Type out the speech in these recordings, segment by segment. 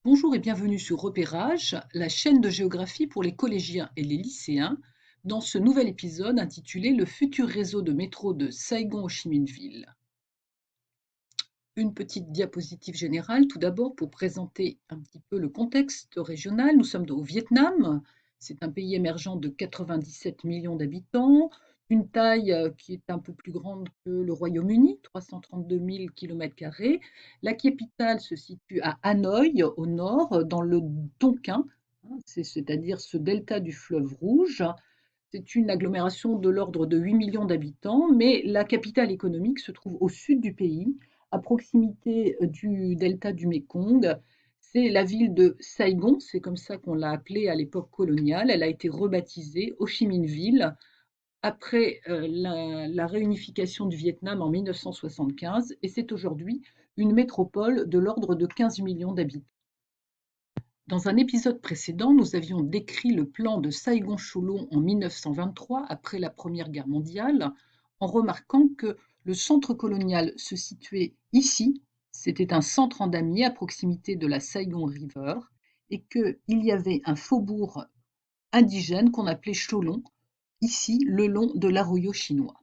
Bonjour et bienvenue sur Repérage, la chaîne de géographie pour les collégiens et les lycéens, dans ce nouvel épisode intitulé Le futur réseau de métro de Saigon-Ho Chi Minh Ville. Une petite diapositive générale tout d'abord pour présenter un petit peu le contexte régional. Nous sommes au Vietnam, c'est un pays émergent de 97 millions d'habitants, une taille qui est un peu plus grande que le Royaume-Uni, 332 000 km². La capitale se situe à Hanoï, au nord, dans le Tonkin, c'est-à-dire ce delta du fleuve Rouge. C'est une agglomération de l'ordre de 8 millions d'habitants, mais la capitale économique se trouve au sud du pays, à proximité du delta du Mékong. C'est la ville de Saigon, c'est comme ça qu'on l'a appelée à l'époque coloniale. Elle a été rebaptisée Ho Chi Minh Ville après la réunification du Vietnam en 1975, et c'est aujourd'hui une métropole de l'ordre de 15 millions d'habitants. Dans un épisode précédent, nous avions décrit le plan de Saigon-Cholon en 1923, après la Première Guerre mondiale, en remarquant que le centre colonial se situait ici, c'était un centre en damier à proximité de la Saigon River, et qu'il y avait un faubourg indigène qu'on appelait Cholon, ici le long de l'arroyo chinois.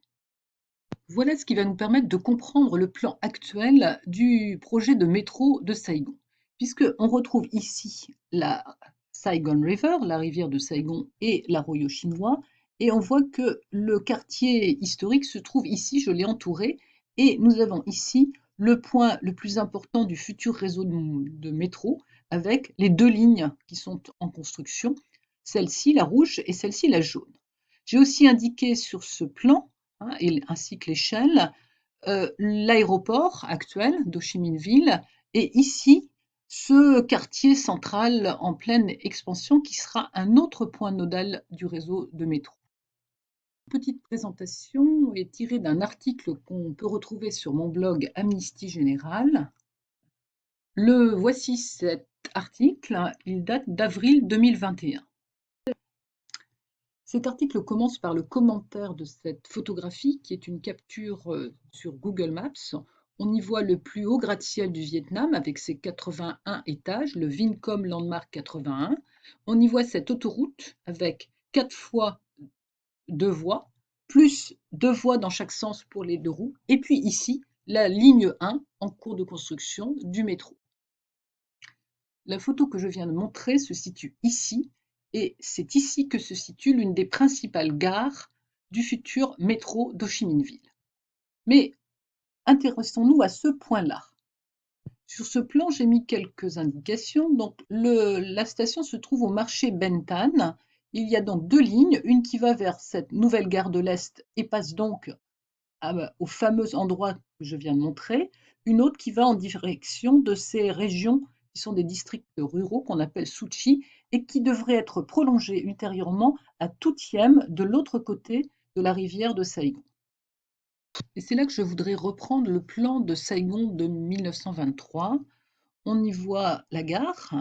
Voilà ce qui va nous permettre de comprendre le plan actuel du projet de métro de Saigon, puisqu'on retrouve ici la Saigon River, la rivière de Saigon et l'arroyo chinois, et on voit que le quartier historique se trouve ici, je l'ai entouré, et nous avons ici le point le plus important du futur réseau de métro, avec les deux lignes qui sont en construction, celle-ci la rouge et celle-ci la jaune. J'ai aussi indiqué sur ce plan ainsi que l'échelle, l'aéroport actuel d'Ho Chi Minh Ville et ici, ce quartier central en pleine expansion qui sera un autre point nodal du réseau de métro. Petite présentation est tirée d'un article qu'on peut retrouver sur mon blog Amnistie Générale. Voici cet article, il date d'avril 2021. Cet article commence par le commentaire de cette photographie qui est une capture sur Google Maps. On y voit le plus haut gratte-ciel du Vietnam avec ses 81 étages, le Vincom Landmark 81. On y voit cette autoroute avec 4 fois 2 voies, plus 2 voies dans chaque sens pour les deux roues. Et puis ici, la ligne 1 en cours de construction du métro. La photo que je viens de montrer se situe ici, et c'est ici que se situe l'une des principales gares du futur métro d'Ho Chi Minh Ville. Mais intéressons-nous à ce point-là. Sur ce plan, j'ai mis quelques indications. Donc, la station se trouve au marché Ben Thanh. Il y a donc deux lignes, une qui va vers cette nouvelle gare de l'Est et passe donc au fameux endroit que je viens de montrer, une autre qui va en direction de ces régions qui sont des districts ruraux qu'on appelle Suchi et qui devraient être prolongés ultérieurement à Toutième de l'autre côté de la rivière de Saigon. Et c'est là que je voudrais reprendre le plan de Saigon de 1923. On y voit la gare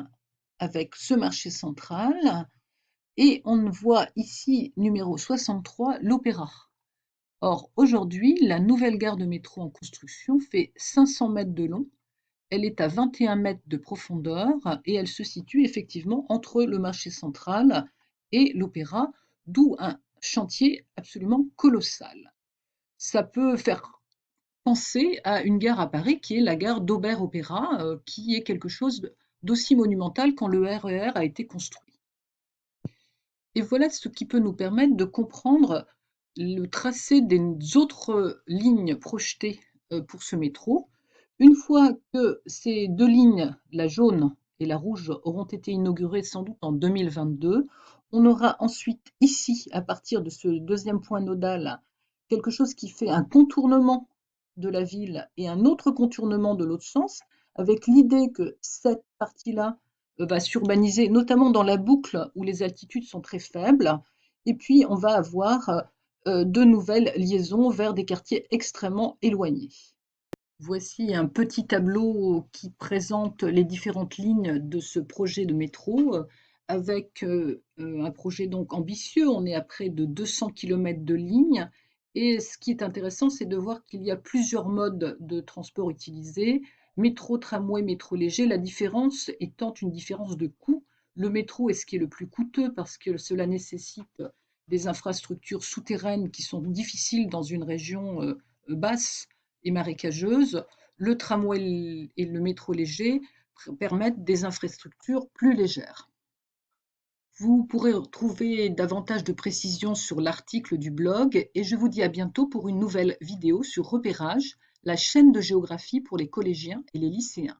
avec ce marché central et on voit ici numéro 63 l'Opéra. Or, aujourd'hui, la nouvelle gare de métro en construction fait 500 mètres de long, elle est à 21 mètres de profondeur et elle se situe effectivement entre le marché central et l'Opéra, d'où un chantier absolument colossal. Ça peut faire penser à une gare à Paris qui est la gare d'Aubert-Opéra, qui est quelque chose d'aussi monumental quand le RER a été construit. Et voilà ce qui peut nous permettre de comprendre le tracé des autres lignes projetées pour ce métro. Une fois que ces deux lignes, la jaune et la rouge, auront été inaugurées sans doute en 2022, on aura ensuite ici, à partir de ce deuxième point nodal, quelque chose qui fait un contournement de la ville et un autre contournement de l'autre sens, avec l'idée que cette partie-là va s'urbaniser, notamment dans la boucle où les altitudes sont très faibles. Et puis, on va avoir de nouvelles liaisons vers des quartiers extrêmement éloignés. Voici un petit tableau qui présente les différentes lignes de ce projet de métro, avec un projet donc ambitieux. On est à près de 200 km de lignes. Et ce qui est intéressant, c'est de voir qu'il y a plusieurs modes de transport utilisés. Métro, tramway, métro léger, la différence étant une différence de coût. Le métro est ce qui est le plus coûteux parce que cela nécessite des infrastructures souterraines qui sont difficiles dans une région basse et marécageuse. Le tramway et le métro léger permettent des infrastructures plus légères. Vous pourrez trouver davantage de précisions sur l'article du blog et je vous dis à bientôt pour une nouvelle vidéo sur Repérage, la chaîne de géographie pour les collégiens et les lycéens.